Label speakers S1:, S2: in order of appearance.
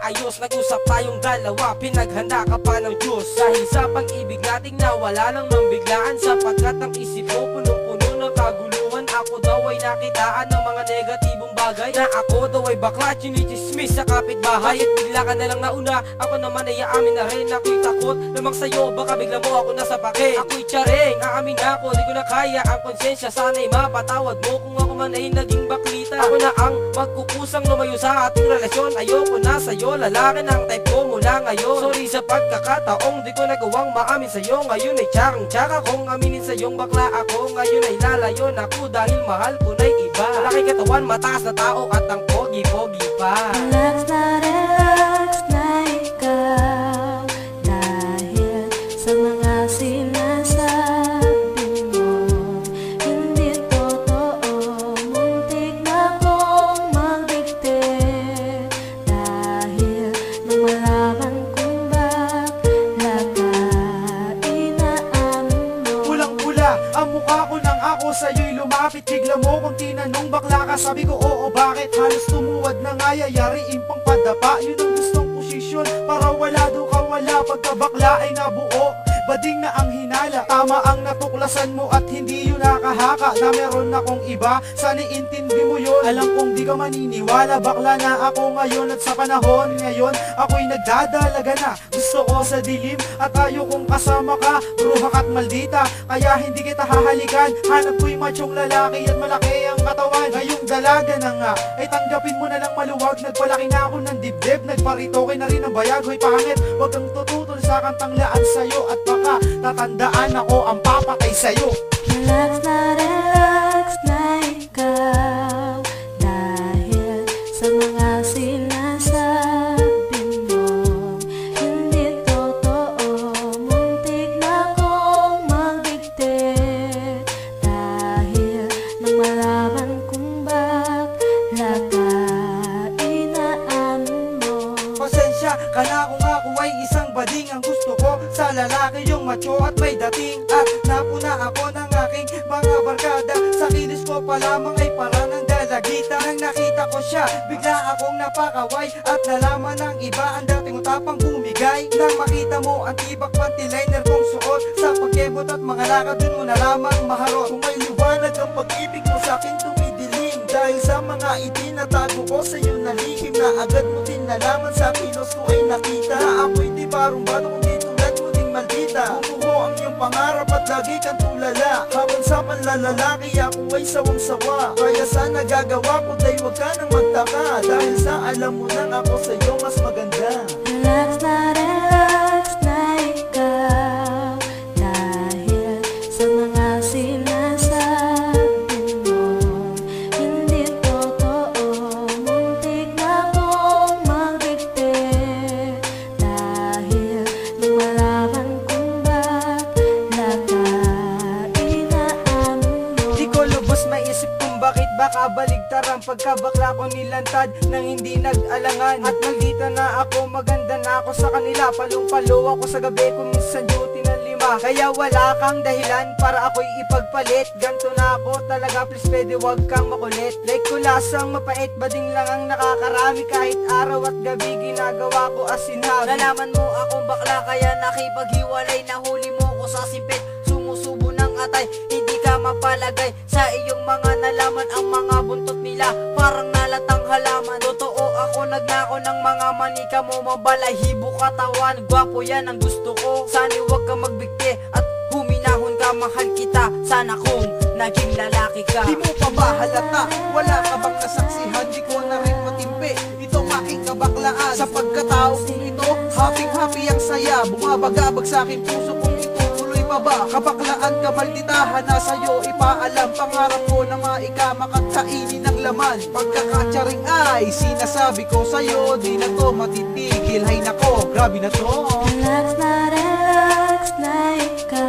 S1: maayos. Nag-usap tayong dalawa, pinaghanda ka pa ng Diyos. Dahil sa pag-ibig nating nawala lang ng biglaan, sapagkat ang isip mo punong-puno ng kaguluhan. Ako daw ay nakitaan ng mga negatibong bagay, na ako daw ay bakla, chinichismis sa kapitbahay. At bigla ka na lang nauna, ako naman ay aamin na rin. Ako'y takot lamang sa'yo, baka bigla mo ako nasa pake. Ako'y tsaring, aamin ako, di ko na kaya ang konsensya. Sana'y mapatawad mo kung ako man ay naging baklita. Ako na ang magkukusang lumayo sa ating relasyon. Ayoko na sa'yo, lalaki ng type ko mula ngayon. Sorry sa pagkakataong di ko nagawang maamin sa'yo. Ngayon ay tsakang-tsaka kong aminin sa'yong bakla ako. Ngayon ay lalayo na ako dahil mahal ko na'y iba. Malaki katawan, mataas na tao at ang pogi-pogi pa.
S2: Relax na ikaw, dahil sa mga sinasabi mo hindi totoo. Muntik na kong magdikte, dahil nang malaman kong bakla ka, inaamin mo.
S3: Pulang-pula ang mukha ko nang ako sa'yo'y lumapit. Bigla mo kung tinanong bakla ka, sabi ko oo, bakit? Halos tumuwad na nga, yayariin pang padapa. Yun ang gustong posisyon, para wala daw kawala. Pagkabakla ay nabuo, bading na ang hinala. Tama ang natuklasan mo at hindi yun nakahaka, na meron akong iba, sana intindi mo yun. Alam kong di ka maniniwala, bakla na ako ngayon. At sa panahon ngayon, ako'y nagdadalaga na. Gusto ko sa dilim at ayokong kasama ka, bruhak at maldita, kaya hindi kita hahalikan. Hanap ko'y machong lalaki at malaki ang katawan. Ngayong dalaga na nga, ay tanggapin mo na lang maluwag. Nagpalaki na ako ng dibdib, nagparitoke na rin ang bayag. Hoy pangit, wag kang tututol sa kantanglaan sa'yo, at baka tatandaan ako ang papatay sa'yo.
S2: Relax na ikaw, dahil sa mga sinasabi mo hindi totoo. Muntik na kong magdikte, dahil nang malaman kong bakla ka, inaamin mo.
S3: Pasensya ka na kung ako ay isang bading. Ang gusto ko sa lalaki yung macho at may dating. At napuna ako ng aking mga barkada, sa kinis ko pa lamang ay parang ng dalagita. Nang nakita ko siya, bigla akong napakaway, at nalaman ng iba ang dating utapang bumigay. Nang makita mo ang tibak pantiliner kong suot, sa pagkebot at mga lakad dun mo na lamang maharot. Kung may liwanag ang pag-ibig mo sa akin tumidilim, dahil sa mga itinatago ko sa iyo na lihim, na agad mo din nalaman sa kilos ko ay nakita, na ako'y di barong-bano kundi tulad mo ding maldita. Bumuho ang iyong pangarap at lagi kang tulala, habang sa panlalalaki ako ay sawang-sawa. Kaya sana gagawa ko dahil wag ka nang magtaka, dahil sa alam mo nang ako sa iyo mas maganda.
S2: Relax na ikaw, dahil sa mga sinasabi mo hindi totoo. Muntik na kong magdikte, dahil nang malaman kong bakla ka, inaamin mo.
S1: Di ko lubos maisip kung bakit baka baligtar ang pagkabakla ko nilantad nang hindi nag-alangan. At maldita na ako, maganda na ako sa kanila. Palong-palo ako sa gabi kung minsan duty ng 5. Kaya wala kang dahilan para ako'y ipagpalit. Ganto na ako talaga, please pwede wag kang makulit. Like kulasang mapait, bading lang ang nakakarami. Kahit araw at gabi ginagawa ko as sinabi. Nalaman mo akong bakla kaya nakipaghiwalay. Nahuli mo ko sa sipit, sumusubo ng atay. Hindi ka mapalagay sa iyong mga nalaman. Ang mga buntot nila parang nalatang halaman. Totoo ako, nagnako ng mga manika mo. Mabalahibo katawan, gwapo yan ang gusto ko. Sana wag ka magbigti at huminahon ka, mahal kita. Sana kung naging lalaki ka.
S3: Di mo pa ba halata? Wala ka bang nasaksihan? Di ko na rin matimpi itong aking kabaklaan. Sa pagkatao kong ito, happy ang saya. Bumabagabag sa aking puso kung itutuloy pa ba? Kabaklaan ka, malditahan na sa'yo ipaalam. Pangarap ko na maikamak at kainin ng laman. Pagkakatsaring ay sinasabi ko sa'yo, di na to matitigil. Hay nako, grabe na to.
S2: Relax na ikaw,